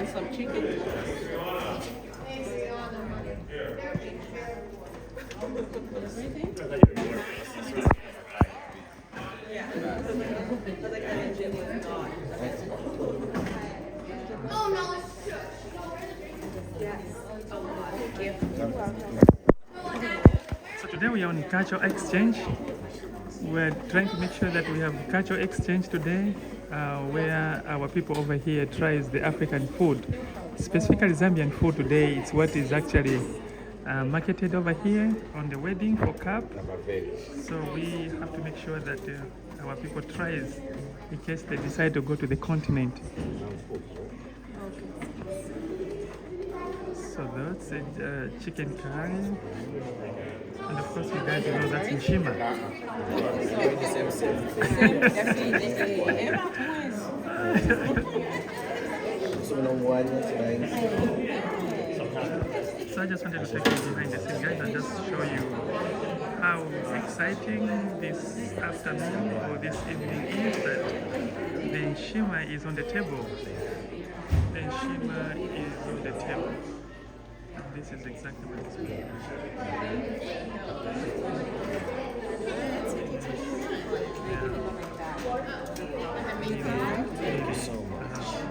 want some chicken? Oh no. So today we are on cultural exchange. We're trying to make sure that we have cultural exchange today, where our people over here tries the African food, specifically Zambian food today. It's what is actually marketed over here on the wedding for cup. So we have to make sure that our people tries in case they decide to go to the continent. So that's chicken curry. And of course, you guys know that's in Shima. So I just wanted to take you behind the scenes, guys, and just show you how exciting this afternoon or this evening is that the Shima is on the table. The Shima is on the table. And this is exactly what it's doing.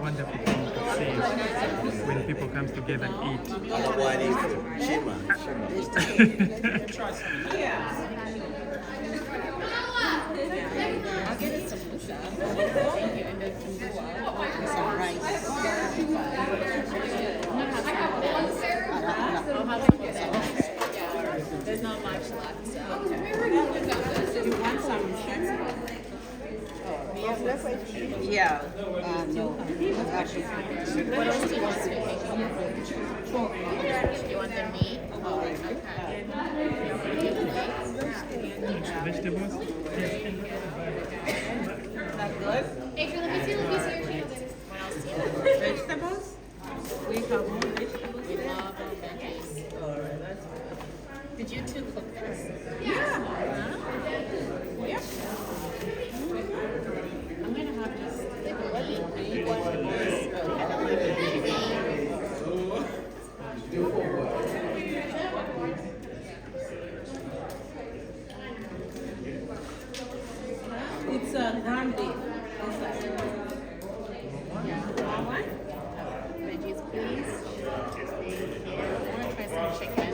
Wonderful thing to see when people come together and eat. I'll get it some musa. And some rice. There's not much left. So. You want some sugar? Yeah. No. Actually, what else do you want? You want the meat? Vegetables? That good? Adrian, let me see what else do you have? Vegetables? We have more vegetables. We love our veggies. Alright, that's good. Did you two cook this? Yeah. Yeah. I'm gonna have just like a meat vegetables, kind of like It's a ground beef. One? veggies, please. Thank you. I want to try some chicken.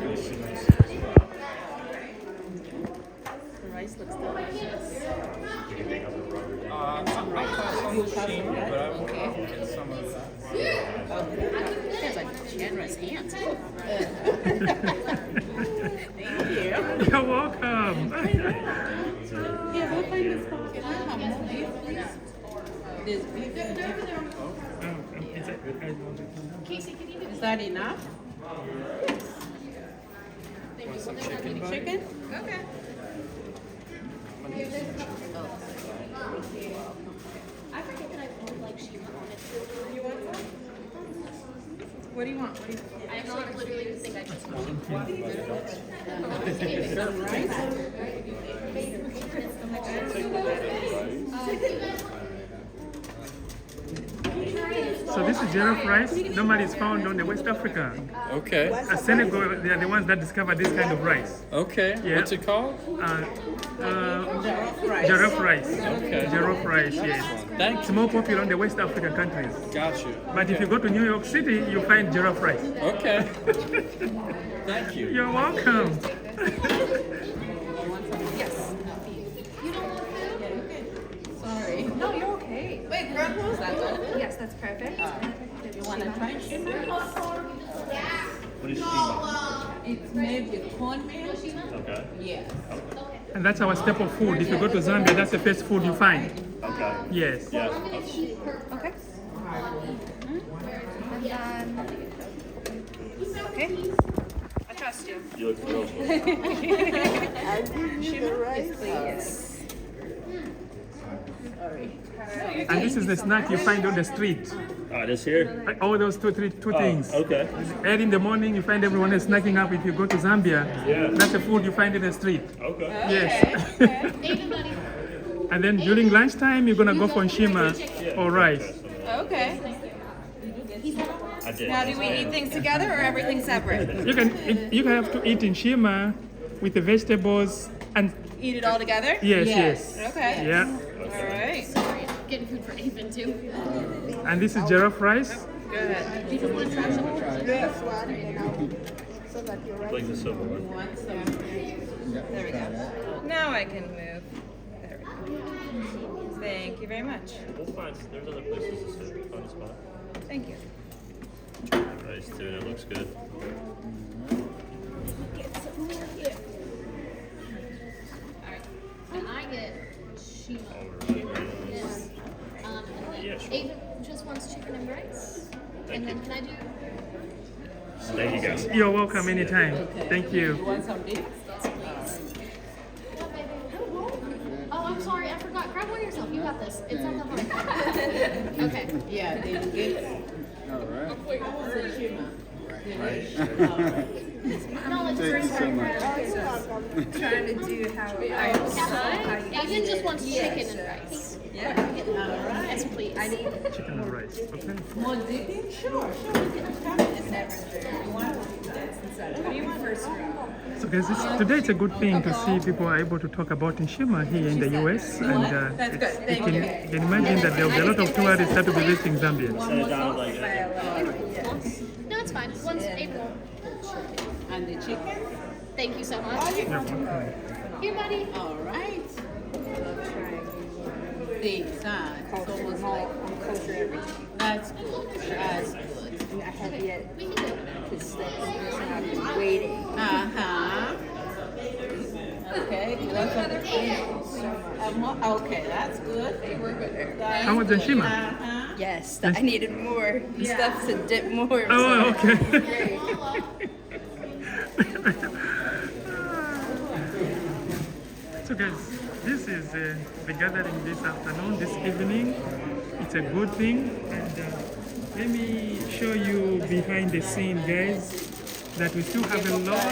The rice looks delicious. And some rice. Okay. There's a generous hand. Thank you. You're welcome. Yeah, we'll find this one. Can I have more beef, please? There's beef and chicken. Casey, can you do Is that enough? Chicken? Okay. I forget that I put like Shima on it. You want some? What do you want? I actually literally think I just want So this is giraffe rice. Normally it's found on the West Africa. Okay. Senegal, they are the ones that discovered this kind of rice. Okay. Yeah. What's it called? Giraffe rice. Okay. Giraffe rice, yes. Thank It's you. more popular in the West African countries. Got you. But if you go to New York City, you find giraffe rice. Okay. Thank you. You're welcome. Yes. You don't want that? Sorry. No, you're okay. Wait, grandma? Is that good? Yes, that's perfect. You want to try shima? What is shima? It's made with cornmeal. Okay. Yes. And that's our staple food. If you go to Zambia, that's the first food you find. Okay. Yes. Yeah. Okay. And then... Okay. I trust you. You look real Yes. And this is the snack you find on the street. this here? Like all those two things. Okay. Early in the morning, you find everyone is snacking up. If you go to Zambia, Yeah. that's the food you find in the street. Okay. Yes. And then during lunchtime, you're gonna go for shima or rice. Okay. I did. Now, do we eat things together or everything separate? You can have to eat in shima with the vegetables and Eat it all together? yes. Okay. Yeah. All right. Sorry, I'm getting food for Avon too. And this is giraffe rice. Good. People want to try some? Like the silver one. There we go. Now I can move. There we go. Thank you very much. We'll find, there's other places to sit. Find a spot. Thank you. Rice too, that looks good. Can I get Sheila? Alright. Yeah, sure. Avon just wants chicken and rice. And then can I do? Thank you guys. You're welcome anytime. Thank you. Want some beef? Oh, I'm sorry, I forgot. Grab one yourself. You got this. It's not that hard. Okay. Yeah, they get it. All right. No, it's Thank you so much. Trying to do how Avon just wants chicken and rice. Yeah. Yes, please. I need. Chicken and rice. Okay. More dipping? Sure. It's never there. You want that's inside. What do you want? First row. So guys, today it's a good thing to see people are able to talk about Nshima here in the US, and That's good. Thank you you. can imagine that there will be a lot of tourists that will be visiting Zambia. Set it down like No, it's fine. Once April. And the chicken? Thank you so much. Here, buddy. All right. Things, huh? It's almost like Kosher everything. that's good. That's good. I have yet We can do it. because that's the person I've been waiting. Uh-huh. Okay. You want some? Okay, that's good. How was Nshima? Uh-huh. Yes, I needed more stuff to dip more. Oh, okay. So guys, this is the gathering this afternoon, this evening. It's a good thing, and let me show you behind the scene, guys, that we still have a lot.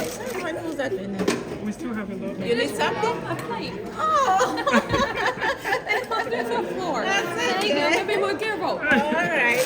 Who's that in there? We still have a lot. You need something? A plate. Oh! That's Thank it. you. Be more careful. All right.